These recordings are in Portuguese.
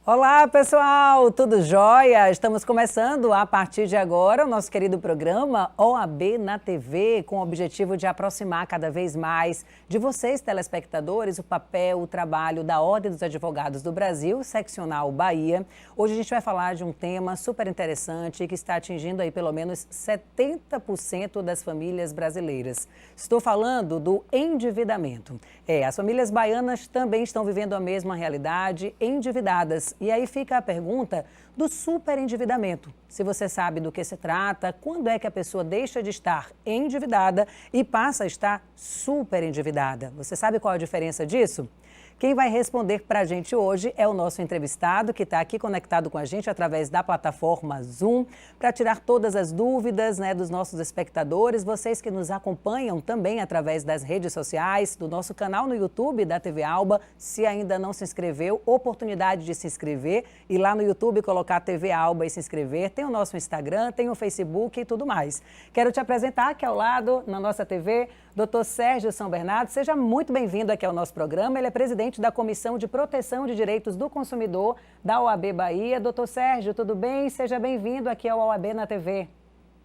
Olá, pessoal, tudo jóia? Estamos começando a partir de agora o nosso querido programa OAB na TV, com o objetivo de aproximar cada vez mais de vocês, telespectadores, o papel, o trabalho da Ordem dos Advogados do Brasil, Seccional Bahia. Hoje a gente vai falar de um tema super interessante que está atingindo aí pelo menos 70% das famílias brasileiras. Estou falando do endividamento. As famílias baianas também estão vivendo a mesma realidade, endividadas. E aí fica a pergunta do superendividamento. Se você sabe do que se trata, quando é que a pessoa deixa de estar endividada e passa a estar superendividada? Você sabe qual a diferença disso? Quem vai responder para a gente hoje é o nosso entrevistado, que está aqui conectado com a gente através da plataforma Zoom, para tirar todas as dúvidas, dos nossos espectadores, vocês que nos acompanham também através das redes sociais, do nosso canal no YouTube da TV Alba. Se ainda não se inscreveu, oportunidade de se inscrever e lá no YouTube colocar TV Alba e se inscrever. Tem o nosso Instagram, tem o Facebook e tudo mais. Quero te apresentar aqui ao lado, na nossa TV, Dr. Sérgio São Bernardo. Seja muito bem-vindo aqui ao nosso programa. Ele é presidente da Comissão de Proteção de Direitos do Consumidor da OAB Bahia. Doutor Sérgio, tudo bem? Seja bem-vindo aqui ao OAB na TV.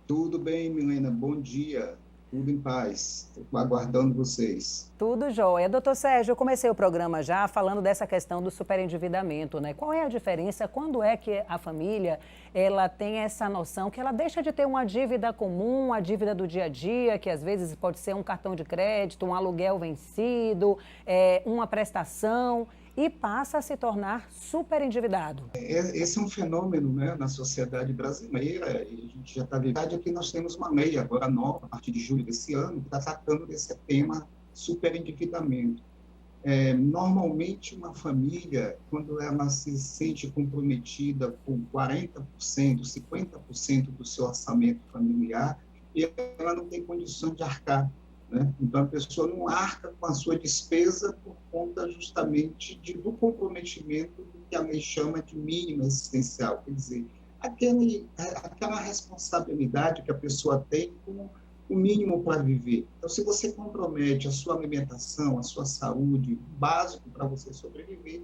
Tudo bem, Milena. Bom dia. Tudo em paz. Estou aguardando vocês. Tudo jóia. Doutor Sérgio, eu comecei o programa já falando dessa questão do superendividamento, né? Qual é a diferença? Quando é que a família ela tem essa noção que ela deixa de ter uma dívida comum, a dívida do dia a dia, que às vezes pode ser um cartão de crédito, um aluguel vencido, uma prestação, e passa a se tornar superendividado? Esse é um fenômeno, né, na sociedade brasileira, e a gente já está vendo. Aqui nós temos uma lei agora nova, a partir de julho desse ano, que está tratando desse tema superendividamento. Normalmente, uma família, quando ela se sente comprometida com 40%, 50% do seu orçamento familiar, e ela não tem condição de arcar, né? Então, a pessoa não arca com a sua despesa por conta justamente do comprometimento do que a lei chama de mínimo existencial, quer dizer, aquela responsabilidade que a pessoa tem com o mínimo para viver. Então, se você compromete a sua alimentação, a sua saúde, o básico para você sobreviver,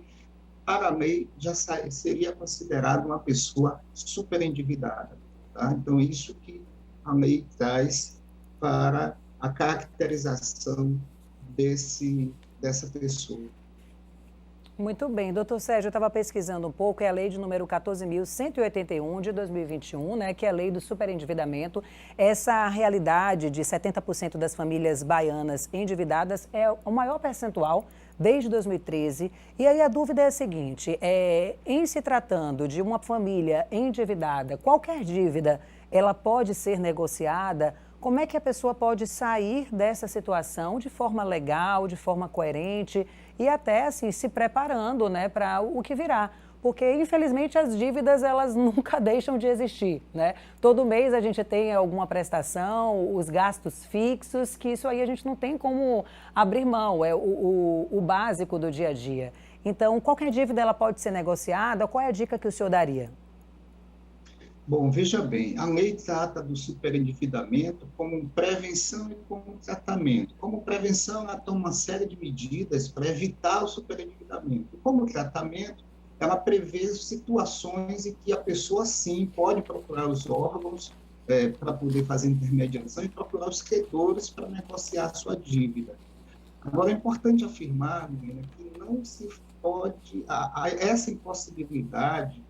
para a lei já seria considerado uma pessoa superendividada, tá? Então, isso que a lei traz para a caracterização dessa pessoa. Muito bem, doutor Sérgio, eu estava pesquisando um pouco, é a lei de número 14.181 de 2021, né, que é a lei do superendividamento. Essa realidade de 70% das famílias baianas endividadas é o maior percentual desde 2013. E aí a dúvida é a seguinte, em se tratando de uma família endividada, qualquer dívida, ela pode ser negociada? Como é que a pessoa pode sair dessa situação de forma legal, de forma coerente e até assim se preparando, né, para o que virá? Porque, infelizmente, as dívidas, elas nunca deixam de existir, né? Todo mês a gente tem alguma prestação, os gastos fixos, que isso aí a gente não tem como abrir mão, é o básico do dia a dia. Então, qualquer dívida ela pode ser negociada. Qual é a dica que o senhor daria? Bom, veja bem, a lei trata do superendividamento como prevenção e como tratamento. Como prevenção, ela toma uma série de medidas para evitar o superendividamento. E como tratamento, ela prevê situações em que a pessoa, sim, pode procurar os órgãos para poder fazer intermediação e procurar os credores para negociar a sua dívida. Agora, é importante afirmar, menina, que não se pode... essa impossibilidade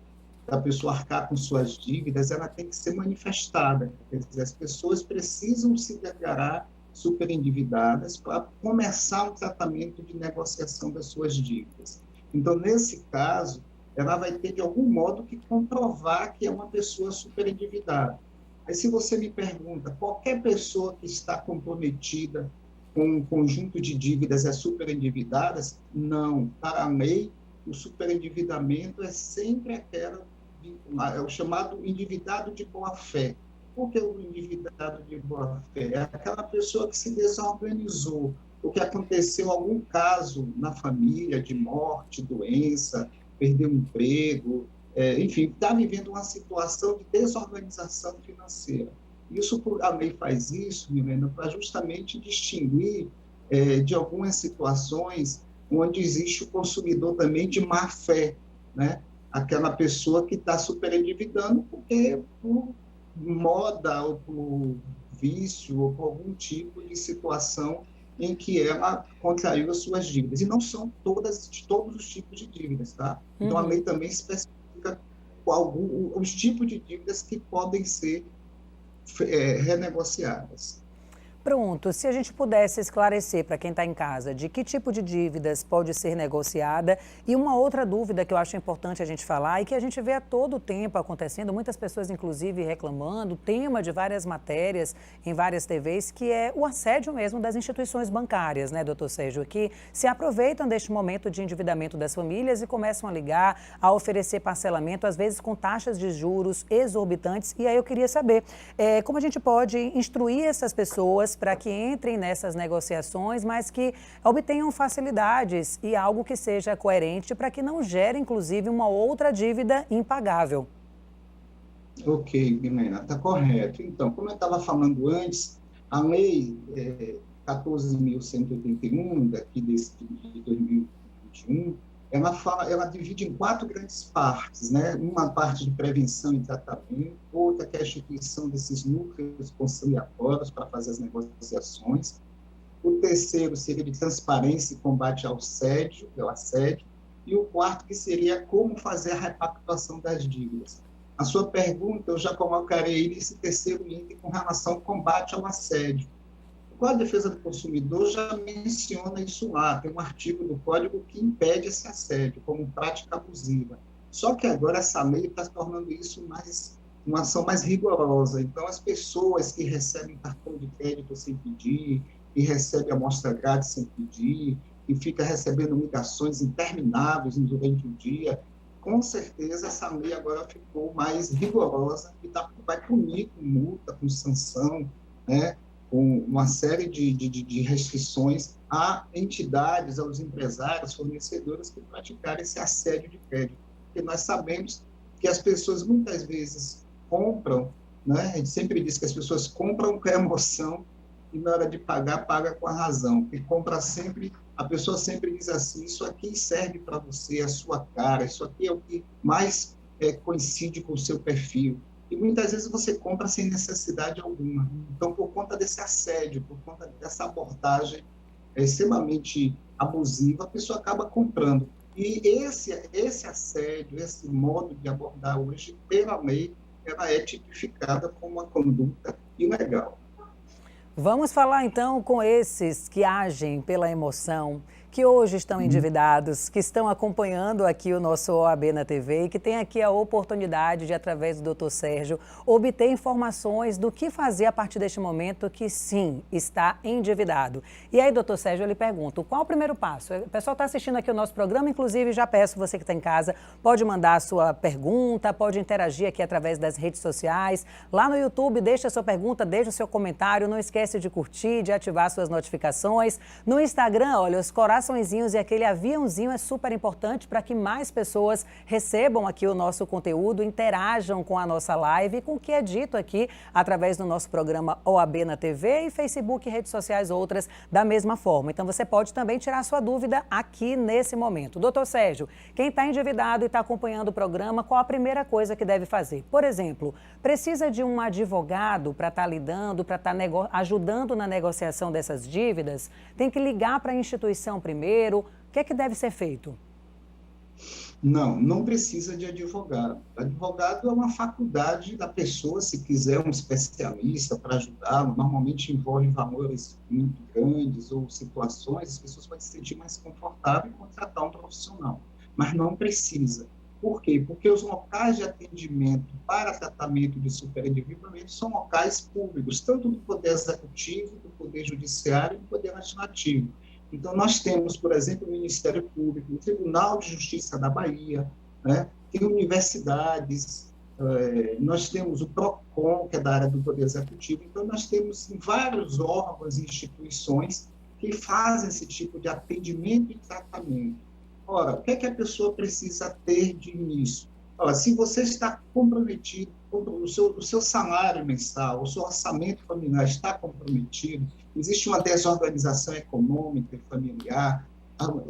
da pessoa arcar com suas dívidas, ela tem que ser manifestada. Quer dizer, as pessoas precisam se declarar superendividadas para começar um tratamento de negociação das suas dívidas. Então, nesse caso, ela vai ter, de algum modo, que comprovar que é uma pessoa superendividada. Aí, se você me pergunta, qualquer pessoa que está comprometida com um conjunto de dívidas é superendividada? Não. Para a lei, o superendividamento é sempre é o chamado endividado de boa-fé. Por que o endividado de boa-fé? É aquela pessoa que se desorganizou, porque aconteceu algum caso na família de morte, doença, perdeu o emprego, enfim, está vivendo uma situação de desorganização financeira. A lei faz isso, Milena, para justamente distinguir de algumas situações onde existe o consumidor também de má-fé, né? aquela pessoa que está superendividando porque por moda ou por vício ou por algum tipo de situação em que ela contraiu as suas dívidas. E não são todos os tipos de dívidas, tá? Então, a lei também especifica os tipos de dívidas que podem ser renegociadas. Pronto, se a gente pudesse esclarecer para quem está em casa de que tipo de dívidas pode ser negociada e uma outra dúvida que eu acho importante a gente falar e que a gente vê a todo tempo acontecendo, muitas pessoas inclusive reclamando, tema de várias matérias em várias TVs, que é o assédio mesmo das instituições bancárias, né, doutor Sérgio, que se aproveitam deste momento de endividamento das famílias e começam a ligar, a oferecer parcelamento, às vezes com taxas de juros exorbitantes. E aí eu queria saber como a gente pode instruir essas pessoas para que entrem nessas negociações, mas que obtenham facilidades e algo que seja coerente para que não gere, inclusive, uma outra dívida impagável. Ok, Guilherme, está correto. Então, como eu estava falando antes, a lei 14.181, daqui de 2021, ela divide em 4 grandes partes, né? Uma parte de prevenção e tratamento, outra que é a instituição desses núcleos conciliatórios para fazer as negociações. O terceiro seria de transparência e combate ao assédio, e o quarto que seria como fazer a repactuação das dívidas. A sua pergunta, eu já colocarei nesse terceiro item com relação ao combate ao assédio. O Código de Defesa do Consumidor já menciona isso lá, tem um artigo do Código que impede esse assédio como prática abusiva. Só que agora essa lei está tornando isso uma ação mais rigorosa. Então, as pessoas que recebem cartão de crédito sem pedir, que recebem amostra grátis sem pedir, que fica recebendo ligações intermináveis durante o dia, com certeza essa lei agora ficou mais rigorosa e vai punir com multa, com sanção, né? Com uma série de restrições a entidades, aos empresários, fornecedores que praticarem esse assédio de crédito. Porque nós sabemos que as pessoas muitas vezes compram, né? A gente sempre diz que as pessoas compram com a emoção e na hora de pagar, paga com a razão. E compra sempre, a pessoa sempre diz assim, isso aqui serve para você, a sua cara, isso aqui é o que mais coincide com o seu perfil. E muitas vezes você compra sem necessidade alguma. Então, por conta desse assédio, por conta dessa abordagem extremamente abusiva, a pessoa acaba comprando. E esse assédio, esse modo de abordar hoje, pela lei, ela é tipificada como uma conduta ilegal. Vamos falar então com esses que agem pela emoção, que hoje estão endividados, que estão acompanhando aqui o nosso OAB na TV e que tem aqui a oportunidade de, através do Dr. Sérgio, obter informações do que fazer a partir deste momento que, sim, está endividado. E aí, Dr. Sérgio, eu lhe pergunto, qual o primeiro passo? O pessoal está assistindo aqui o nosso programa, inclusive já peço, você que está em casa, pode mandar a sua pergunta, pode interagir aqui através das redes sociais. Lá no YouTube, deixa a sua pergunta, deixa o seu comentário, não esquece de curtir, de ativar suas notificações. No Instagram, olha, os coraçõezinhos e aquele aviãozinho é super importante para que mais pessoas recebam aqui o nosso conteúdo, interajam com a nossa live e com o que é dito aqui através do nosso programa OAB na TV e Facebook e redes sociais outras da mesma forma. Então você pode também tirar sua dúvida aqui nesse momento. Doutor Sérgio, quem está endividado e está acompanhando o programa, qual a primeira coisa que deve fazer? Por exemplo, precisa de um advogado para estar lidando, para estar ajudando na negociação dessas dívidas? Tem que ligar para a instituição primeiro? O que é que deve ser feito? Não precisa de advogado. Advogado é uma faculdade da pessoa, se quiser um especialista para ajudá-lo, normalmente envolve valores muito grandes ou situações, as pessoas podem se sentir mais confortáveis em contratar um profissional, mas não precisa. Por quê? Porque os locais de atendimento para tratamento de superendividamento são locais públicos, tanto do Poder Executivo, do Poder Judiciário e do Poder Legislativo. Então, nós temos, por exemplo, o Ministério Público, o Tribunal de Justiça da Bahia, né? Tem universidades, nós temos o PROCON, que é da área do Poder Executivo. Então, nós temos vários órgãos e instituições que fazem esse tipo de atendimento e tratamento. Ora, o que é que a pessoa precisa ter de início? Ora, se você está comprometido, o seu salário mensal, o seu orçamento familiar está comprometido, existe uma desorganização econômica e familiar,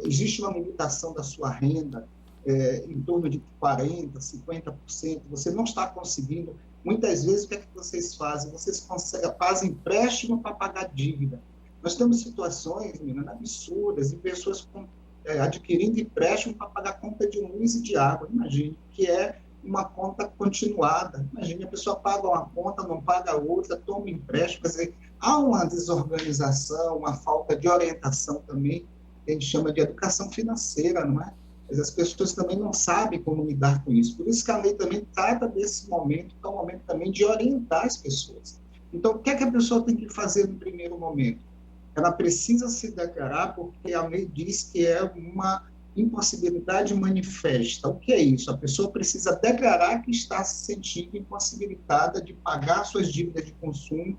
existe uma limitação da sua renda, em torno de 40%, 50%, você não está conseguindo. Muitas vezes, o que é que vocês fazem? Vocês fazem empréstimo para pagar dívida. Nós temos situações, menina, absurdas, de pessoas adquirindo empréstimo para pagar conta de luz e de água. Imagine, que é uma conta continuada. Imagine, a pessoa paga uma conta, não paga outra, toma empréstimo. Quer dizer, há uma desorganização, uma falta de orientação também, que a gente chama de educação financeira, não é? Mas as pessoas também não sabem como lidar com isso. Por isso que a lei também trata desse momento, que é um momento também de orientar as pessoas. Então, o que é que a pessoa tem que fazer no primeiro momento? Ela precisa se declarar, porque a lei diz que é uma impossibilidade manifesta. O que é isso? A pessoa precisa declarar que está se sentindo impossibilitada de pagar suas dívidas de consumo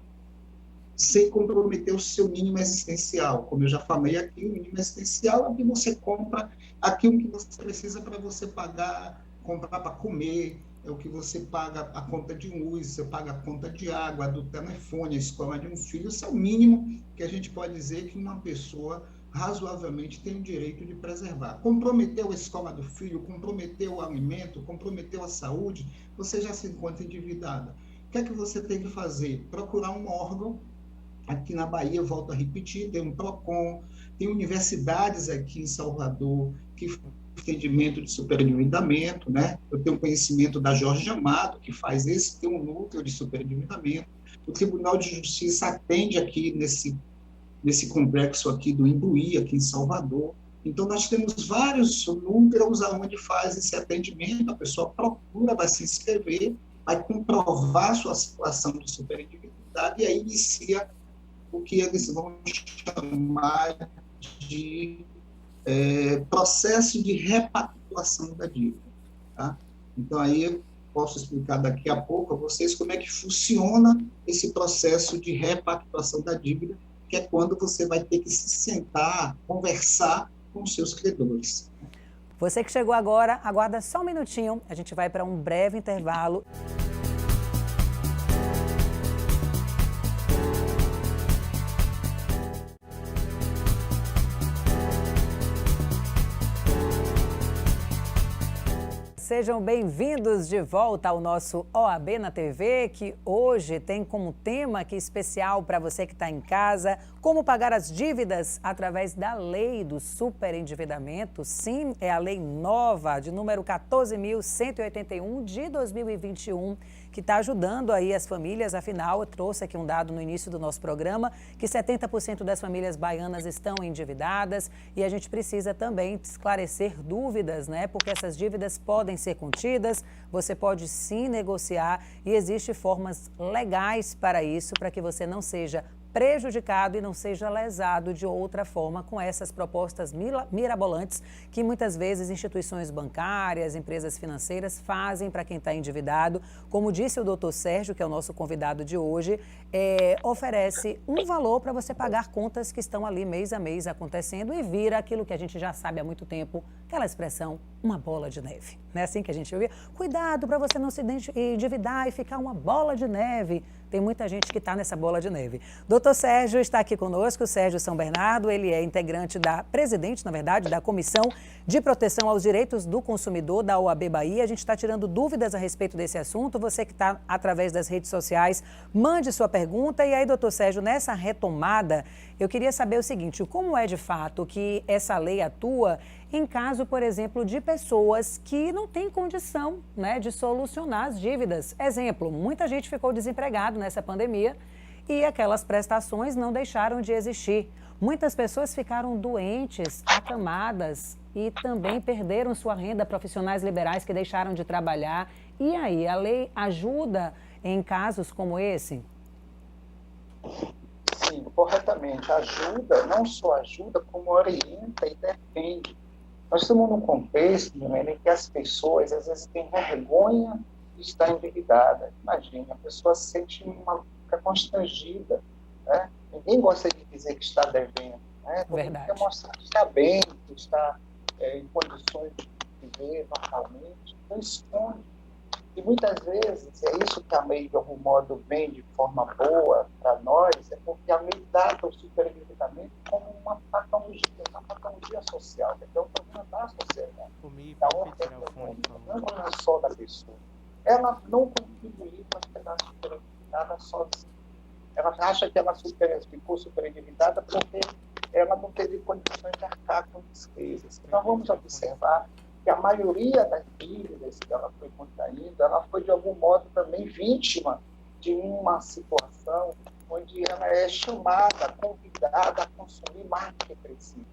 sem comprometer o seu mínimo existencial. Como eu já falei aqui, o mínimo existencial é o que você compra, aquilo que você precisa para você pagar, comprar para comer, é o que você paga a conta de luz, você paga a conta de água, do telefone, a escola de um filho. Isso é o mínimo que a gente pode dizer que uma pessoa razoavelmente tem o direito de preservar. Comprometeu a escola do filho, comprometeu o alimento, comprometeu a saúde, você já se encontra endividada. O que é que você tem que fazer? Procurar um órgão. Aqui na Bahia, volto a repetir, tem um PROCON, tem universidades aqui em Salvador que fazem entendimento de superendividamento, né? Eu tenho conhecimento da Jorge Amado, que faz esse, tem um núcleo de superendividamento. O Tribunal de Justiça atende aqui nesse complexo aqui do Imbuí, aqui em Salvador. Então, nós temos vários núcleos onde faz esse atendimento, a pessoa procura, vai se inscrever, vai comprovar sua situação de superendividade e aí inicia o que eles vão chamar de processo de repactuação da dívida. Tá? Então, aí eu posso explicar daqui a pouco a vocês como é que funciona esse processo de repactuação da dívida, que é quando você vai ter que se sentar, conversar com os seus credores. Você que chegou agora, aguarda só um minutinho, a gente vai para um breve intervalo. Sejam bem-vindos de volta ao nosso OAB na TV, que hoje tem como tema aqui especial para você que está em casa, como pagar as dívidas através da lei do superendividamento. Sim, é a lei nova de número 14.181 de 2021, que está ajudando aí as famílias. Afinal, eu trouxe aqui um dado no início do nosso programa, que 70% das famílias baianas estão endividadas e a gente precisa também esclarecer dúvidas, né? Porque essas dívidas podem ser contidas, você pode sim negociar e existem formas legais para isso, para que você não seja prejudicado e não seja lesado de outra forma com essas propostas mirabolantes que muitas vezes instituições bancárias, empresas financeiras fazem para quem está endividado. Como disse o doutor Sérgio, que é o nosso convidado de hoje, oferece um valor para você pagar contas que estão ali mês a mês acontecendo e vira aquilo que a gente já sabe há muito tempo, aquela expressão, uma bola de neve. Não é assim que a gente ouve? Cuidado para você não se endividar e ficar uma bola de neve. Tem muita gente que está nessa bola de neve. Doutor Sérgio está aqui conosco, Sérgio São Bernardo, ele é integrante presidente, na verdade, da Comissão de Proteção aos Direitos do Consumidor da OAB Bahia. A gente está tirando dúvidas a respeito desse assunto. Você que está através das redes sociais, mande sua pergunta. E aí, doutor Sérgio, nessa retomada, eu queria saber o seguinte, como é de fato que essa lei atua em caso, por exemplo, de pessoas que não têm condição, né, de solucionar as dívidas. Exemplo, muita gente ficou desempregado nessa pandemia e aquelas prestações não deixaram de existir. Muitas pessoas ficaram doentes, acamadas e também perderam sua renda, profissionais liberais que deixaram de trabalhar. E aí, a lei ajuda em casos como esse? Sim, corretamente. Ajuda, não só ajuda, como orienta e defende. Nós estamos num contexto, em que as pessoas, às vezes, têm vergonha de estar endividada. Imagina, a pessoa se sente fica constrangida, né? Ninguém gosta de dizer que está devendo, né? Todo mundo quer mostrar que está bem, que está em condições de viver normalmente, não esconde. E muitas vezes, é isso que a lei, de algum modo, vem de forma boa para nós, é porque a lei trata o superendividamento como uma patologia social, que é um problema da sociedade. da ordem econômica, não é só da pessoa. Ela não contribuiu para chegar superendividada sozinha. Ela acha que ela ficou superendividada porque ela não teve condições de arcar com despesas. Nós vamos observar que a maioria das dívidas que ela foi contraindo, ela foi de algum modo também vítima de uma situação onde ela é chamada, convidada a consumir mais do que precisa.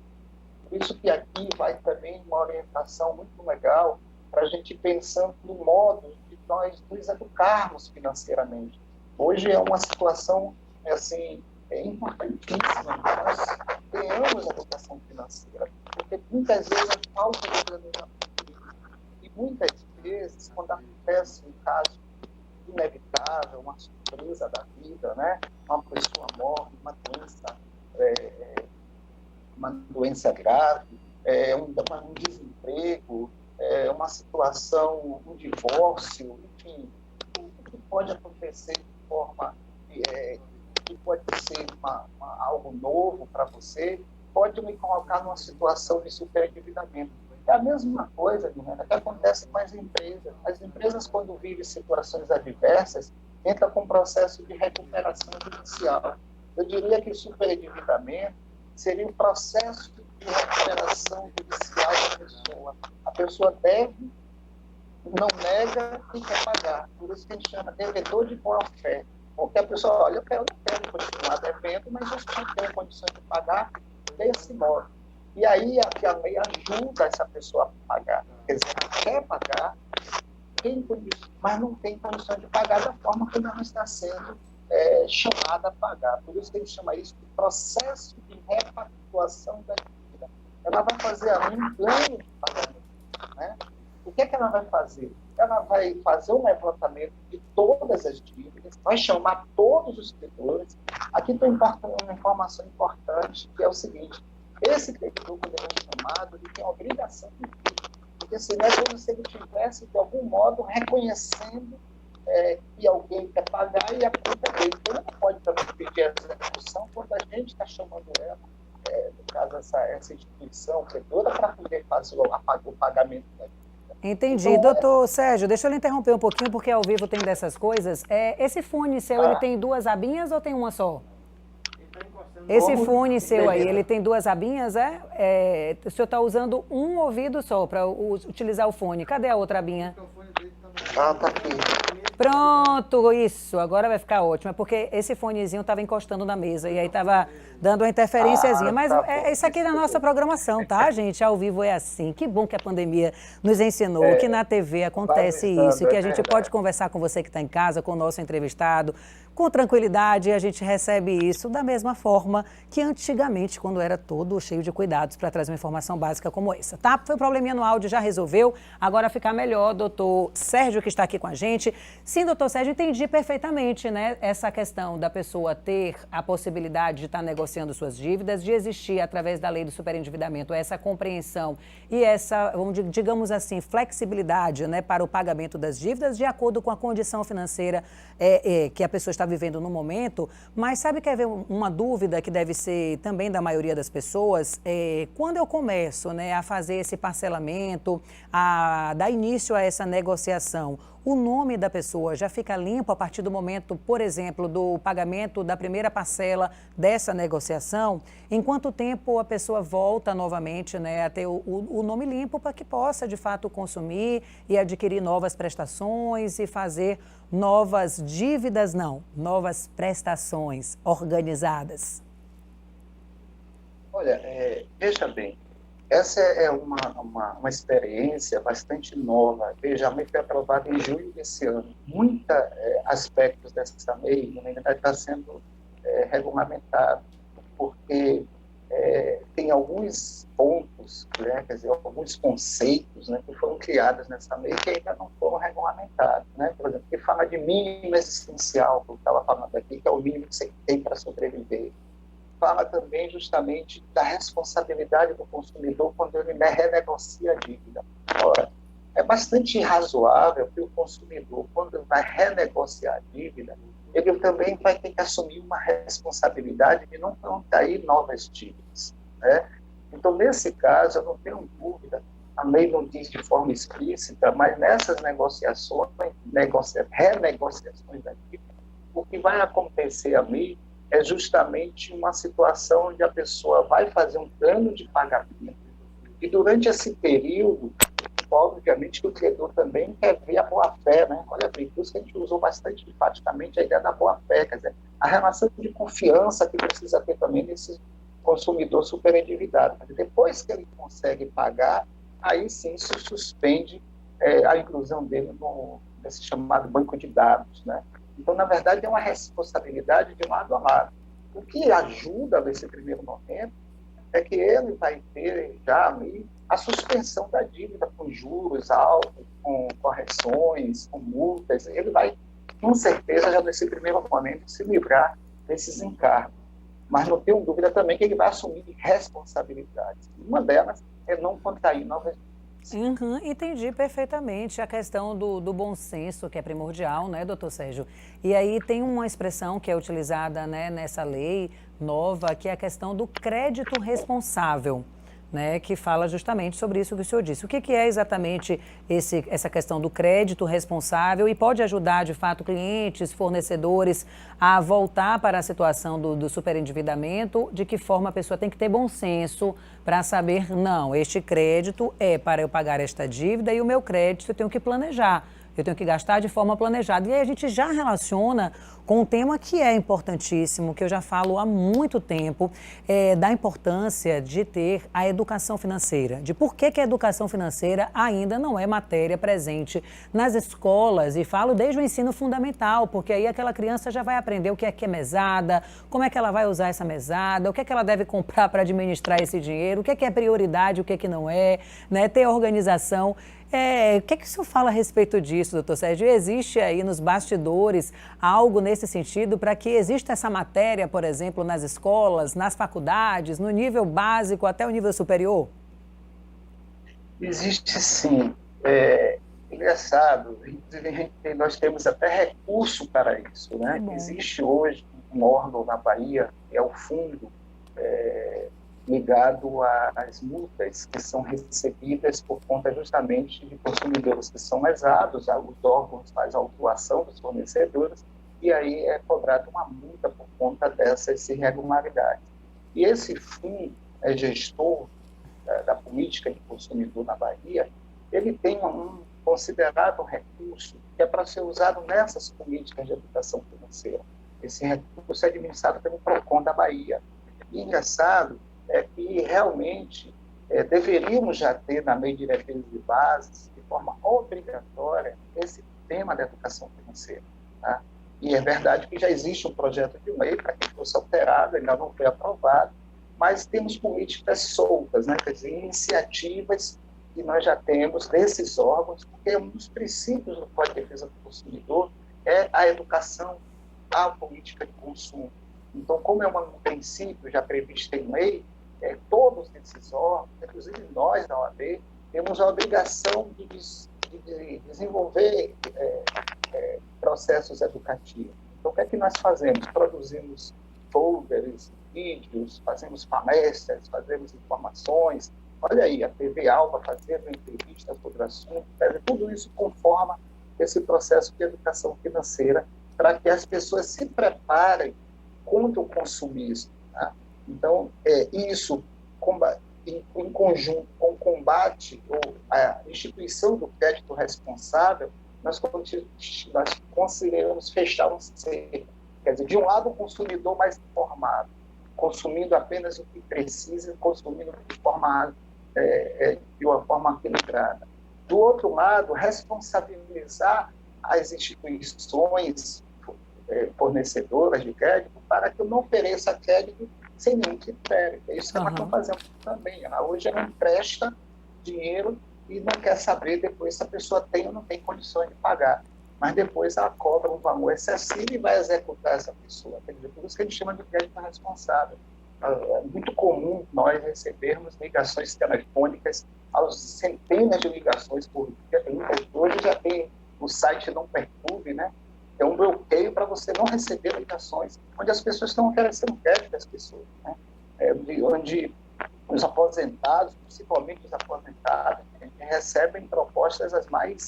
Por isso que aqui vai também uma orientação muito legal para a gente pensando no modo de nós nos educarmos financeiramente. Hoje é uma situação assim, importantíssima que nós tenhamos a educação financeira, porque muitas vezes a falta de planejamento e muitas vezes, quando acontece um caso inevitável, uma surpresa da vida, né? Uma pessoa morre, uma doença grave, um desemprego, uma situação, um divórcio, enfim, tudo que pode acontecer de forma que pode ser algo novo para você, pode me colocar numa situação de superendividamento. É a mesma coisa, Milena, que acontece com as empresas. As empresas, quando vivem situações adversas, entram com um processo de recuperação judicial. Eu diria que o superendividamento seria um processo de recuperação judicial da pessoa. A pessoa deve, não nega e quer pagar. Por isso que a gente chama de devedor de boa-fé. Porque a pessoa, olha, eu não quero continuar devendo, mas eu tenho condições de pagar desse modo. E aí a lei ajuda essa pessoa a pagar. Quer dizer, ela quer pagar, mas não tem condições de pagar da forma como ela está sendo chamada a pagar. Por isso que a gente chama isso de processo de repactuação da dívida. Ela vai fazer ali um plano de pagamento. Né? O que ela vai fazer? Ela vai fazer um levantamento de todas as dívidas, vai chamar todos os credores. Aqui tem uma informação importante, que é o seguinte: esse credor, quando ele é chamado, ele tem a obrigação de vir, porque senão é como se ele estivesse, de algum modo, reconhecendo que alguém quer pagar e a conta dele. Então, ele não pode também pedir essa execução quando a gente está chamando ela, no caso, essa instituição credora, para poder fazer o pagamento da dívida. Entendi. Então, Doutor Sérgio, deixa eu lhe interromper um pouquinho, porque ao vivo tem dessas coisas. Esse fone seu, ele tem duas abinhas ou tem uma só? Esse fone seu aí, ele tem duas abinhas, o senhor está usando um ouvido só para utilizar o fone. Cadê a outra abinha? tá aqui. Pronto, isso, agora vai ficar ótimo. É porque esse fonezinho estava encostando na mesa e aí estava dando uma interferênciazinha. Mas isso aqui é na nossa programação, tá, gente? Ao vivo é assim. Que bom que a pandemia nos ensinou que na TV acontece isso, que a gente pode conversar com você que está em casa, com o nosso entrevistado, com tranquilidade, e a gente recebe isso da mesma forma que antigamente, quando era todo cheio de cuidados para trazer uma informação básica como essa, tá? Foi um probleminha no áudio, já resolveu. Agora fica melhor, doutor Sérgio, que está aqui com a gente. Sim, doutor Sérgio, entendi perfeitamente, né? Essa questão da pessoa ter a possibilidade de estar negociando suas dívidas, de existir, através da lei do superendividamento, essa compreensão e essa, digamos assim, flexibilidade, né, para o pagamento das dívidas de acordo com a condição financeira que a pessoa está vivendo no momento. Mas sabe que haver uma dúvida que deve ser também da maioria das pessoas? Quando eu começo, né, a fazer esse parcelamento, a dar início a essa negociação, o nome da pessoa já fica limpo a partir do momento, por exemplo, do pagamento da primeira parcela dessa negociação? Em quanto tempo a pessoa volta novamente, né, a ter o nome limpo para que possa, de fato, consumir e adquirir novas prestações e fazer novas dívidas, novas prestações organizadas? Olha, veja bem, essa é uma experiência bastante nova. Veja, a lei foi aprovada em junho desse ano. Muitos aspectos dessa lei ainda está sendo regulamentado, porque tem alguns pontos, né, quer dizer, alguns conceitos, né, que foram criados nessa lei que ainda não foram regulamentados. Né? Por exemplo, que fala de mínimo existencial, que eu estava falando aqui, que é o mínimo que você tem para sobreviver. Fala também justamente da responsabilidade do consumidor quando ele renegocia a dívida. Ora, é bastante razoável que o consumidor, quando vai renegociar a dívida, ele também vai ter que assumir uma responsabilidade de não contrair novas dívidas. Né? Então, nesse caso, eu não tenho dúvida a lei não diz de forma explícita, mas nessas negociações, renegociações da dívida, o que vai acontecer ali é justamente uma situação onde a pessoa vai fazer um plano de pagamento e durante esse período, obviamente que o credor também quer ver a boa-fé, né? Olha bem, por isso que a gente usou bastante enfaticamente a ideia da boa-fé, quer dizer, a relação de confiança que precisa ter também nesse consumidor superendividado. Mas depois que ele consegue pagar, aí sim se suspende a inclusão dele nesse chamado banco de dados, né? Então, na verdade, é uma responsabilidade de lado a lado. O que ajuda nesse primeiro momento é que ele vai ter já ali a suspensão da dívida com juros altos, com correções, com multas. Ele vai, com certeza, já nesse primeiro momento, se livrar desses encargos. Mas não tenho dúvida também que ele vai assumir responsabilidades. Uma delas é não contrair novas dívidas. Entendi perfeitamente a questão do bom senso, que é primordial, né, doutor Sérgio? E aí tem uma expressão que é utilizada, né, nessa lei nova, que é a questão do crédito responsável, né, que fala justamente sobre isso que o senhor disse. O que é exatamente essa questão do crédito responsável e pode ajudar, de fato, clientes, fornecedores a voltar para a situação do superendividamento? De que forma a pessoa tem que ter bom senso para saber, não, este crédito é para eu pagar esta dívida e o meu crédito eu tenho que planejar. Eu tenho que gastar de forma planejada. E aí a gente já relaciona com um tema que é importantíssimo, que eu já falo há muito tempo, da importância de ter a educação financeira. De por que a educação financeira ainda não é matéria presente nas escolas. E falo desde o ensino fundamental, porque aí aquela criança já vai aprender o que é mesada, como é que ela vai usar essa mesada, o que é que ela deve comprar para administrar esse dinheiro, o que é prioridade, o que é que não é, né? Ter organização. O que o senhor fala a respeito disso, doutor Sérgio? Existe aí nos bastidores algo nesse sentido para que exista essa matéria, por exemplo, nas escolas, nas faculdades, no nível básico até o nível superior? Existe sim. Engraçado, nós temos até recurso para isso, né? Existe hoje um órgão na Bahia, que é o fundo ligado às multas que são recebidas por conta justamente de consumidores que são lesados, os órgãos fazem a autuação dos fornecedores e aí é cobrada uma multa por conta dessas irregularidades. E esse fundo gestor da política de consumidor na Bahia, ele tem um considerado recurso que é para ser usado nessas políticas de educação financeira. Esse recurso é administrado pelo PROCON da Bahia. E engraçado é que realmente deveríamos já ter na Lei de Diretrizes e Bases, de forma obrigatória, esse tema da educação financeira. Tá? E é verdade que já existe um projeto de lei para que fosse alterado, ainda não foi aprovado, mas temos políticas soltas, né? Quer dizer, iniciativas que nós já temos desses órgãos, porque um dos princípios do Código de Defesa do Consumidor é a educação à política de consumo. Então, como é um princípio já previsto em lei, todos esses órgãos, inclusive nós da OAB, temos a obrigação de desenvolver processos educativos. Então, o que é que nós fazemos? Produzimos folders, vídeos, fazemos palestras, fazemos informações. Olha aí, a TV Alba fazendo entrevistas sobre o assunto. Tudo isso conforma esse processo de educação financeira para que as pessoas se preparem contra o consumismo. Tá? Então, isso, em conjunto com o combate ou a instituição do crédito responsável, nós conseguiremos fechar um cerco. Quer dizer, de um lado, o consumidor mais informado, consumindo apenas o que precisa, consumindo de uma forma equilibrada. Do outro lado, responsabilizar as instituições fornecedoras de crédito para que eu não ofereça crédito sem nenhum critério. É isso que nós estamos fazendo também. Hoje ela empresta dinheiro e não quer saber depois se a pessoa tem ou não tem condições de pagar. Mas depois ela cobra um valor excessivo e vai executar essa pessoa. Quer dizer, por isso que a gente chama de crédito responsável. É muito comum nós recebermos ligações telefônicas, aos centenas de ligações por dia. Hoje já tem o site Não Perturbe, né? É um bloqueio para você não receber ligações, onde as pessoas estão oferecendo crédito às pessoas, né? Onde os aposentados, principalmente os aposentados, recebem propostas as mais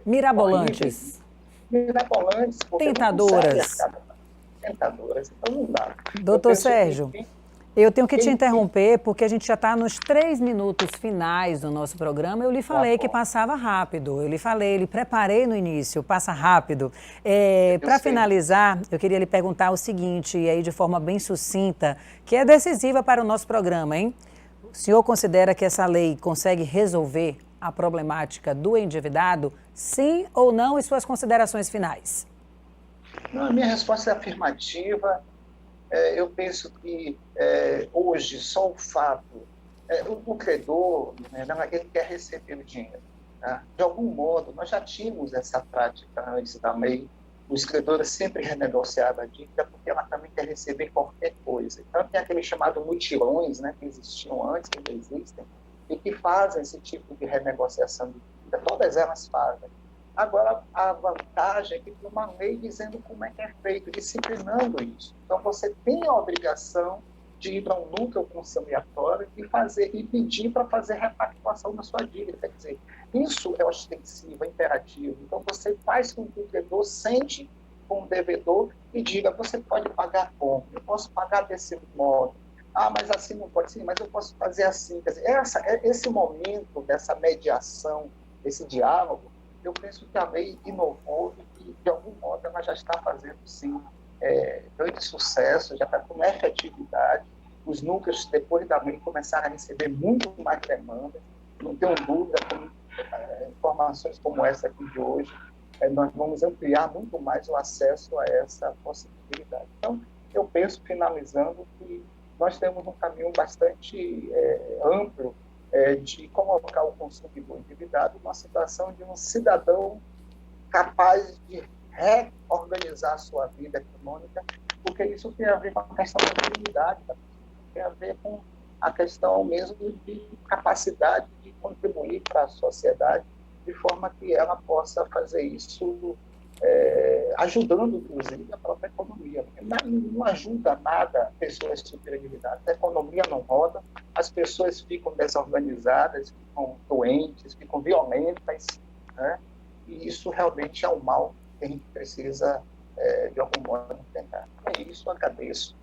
mirabolantes. Mirabolantes, tentadoras. Tentadoras, então não dá. Doutor Sérgio, eu tenho que te interromper porque a gente já está nos 3 minutos finais do nosso programa. Eu lhe falei que passava rápido, lhe preparei no início, passa rápido. Para finalizar, eu queria lhe perguntar o seguinte, e aí de forma bem sucinta, que é decisiva para o nosso programa, hein? O senhor considera que essa lei consegue resolver a problemática do endividado? Sim ou não? E suas considerações finais? Não, a minha resposta é afirmativa. Eu penso que hoje só o fato, o credor, né, ele quer receber o dinheiro. Tá? De algum modo, nós já tínhamos essa prática antes da lei. Os credores sempre renegociavam a dívida porque ela também quer receber qualquer coisa. Então, tem aquele chamado mutirões, né, que existiam antes, que ainda existem, e que fazem esse tipo de renegociação de dívida. Todas elas fazem. Agora, a vantagem é que tem uma lei dizendo como é que é feito, disciplinando isso. Então, você tem a obrigação de ir para um núcleo conciliatório e pedir para fazer repactuação da sua dívida. Quer dizer, isso é ostensivo, é imperativo. Então, você faz com que o credor sente com o devedor e diga, você pode pagar como? Eu posso pagar desse modo. Ah, mas assim não pode ser, mas eu posso fazer assim. Quer dizer, esse momento dessa mediação, desse diálogo, eu penso que a lei inovou e que, de algum modo, ela já está fazendo, sim, grande sucesso, já está com efetividade. Os núcleos, depois da lei, começaram a receber muito mais demanda. Não tenho dúvida, com informações como essa aqui de hoje, nós vamos ampliar muito mais o acesso a essa possibilidade. Então, eu penso, finalizando, que nós temos um caminho bastante amplo de colocar o consumidor endividado numa situação de um cidadão capaz de reorganizar a sua vida econômica, porque isso tem a ver com a questão da dignidade, tem a ver com a questão mesmo de capacidade de contribuir para a sociedade, de forma que ela possa fazer isso ajudando, inclusive, a própria economia. Não ajuda nada pessoas superendividadas. A economia não roda, as pessoas ficam desorganizadas, ficam doentes, ficam violentas, né? E isso realmente é um mal que a gente precisa, de algum modo, enfrentar. É isso, eu agradeço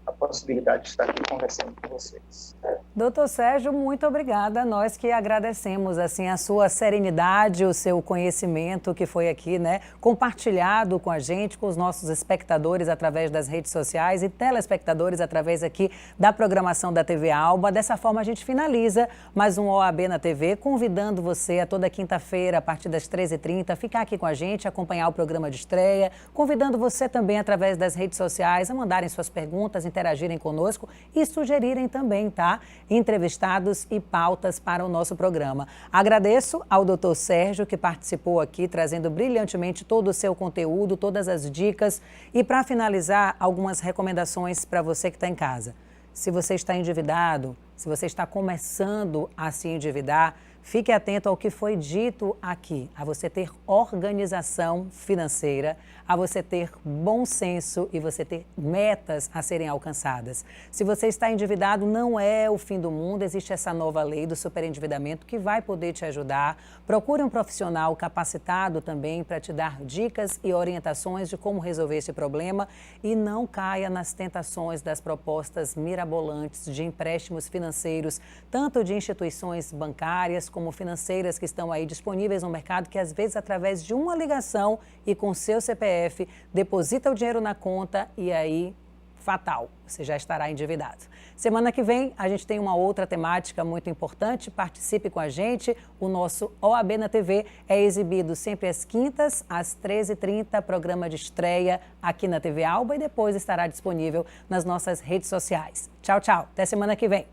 a possibilidade de estar aqui conversando com vocês. Doutor Sérgio, muito obrigada. Nós que agradecemos assim, a sua serenidade, o seu conhecimento que foi aqui, né, compartilhado com a gente, com os nossos espectadores através das redes sociais e telespectadores através aqui da programação da TV Alba. Dessa forma, a gente finaliza mais um OAB na TV, convidando você a toda quinta-feira, a partir das 13h30, ficar aqui com a gente, acompanhar o programa de estreia, convidando você também através das redes sociais a mandarem suas perguntas, interagirem conosco e sugerirem também, tá? Entrevistados e pautas para o nosso programa. Agradeço ao doutor Sérgio, que participou aqui, trazendo brilhantemente todo o seu conteúdo, todas as dicas. E para finalizar, algumas recomendações para você que está em casa. Se você está endividado, se você está começando a se endividar, fique atento ao que foi dito aqui, a você ter organização financeira, a você ter bom senso e você ter metas a serem alcançadas. Se você está endividado, não é o fim do mundo, existe essa nova lei do superendividamento que vai poder te ajudar. Procure um profissional capacitado também para te dar dicas e orientações de como resolver esse problema e não caia nas tentações das propostas mirabolantes de empréstimos financeiros, tanto de instituições bancárias como financeiras que estão aí disponíveis no mercado, que às vezes através de uma ligação e com seu CPF deposita o dinheiro na conta e aí fatal, você já estará endividado. Semana que vem a gente tem uma outra temática muito importante, participe com a gente. O nosso OAB na TV é exibido sempre às quintas, às 13h30, programa de estreia aqui na TV Alba e depois estará disponível nas nossas redes sociais. Tchau, tchau. Até semana que vem.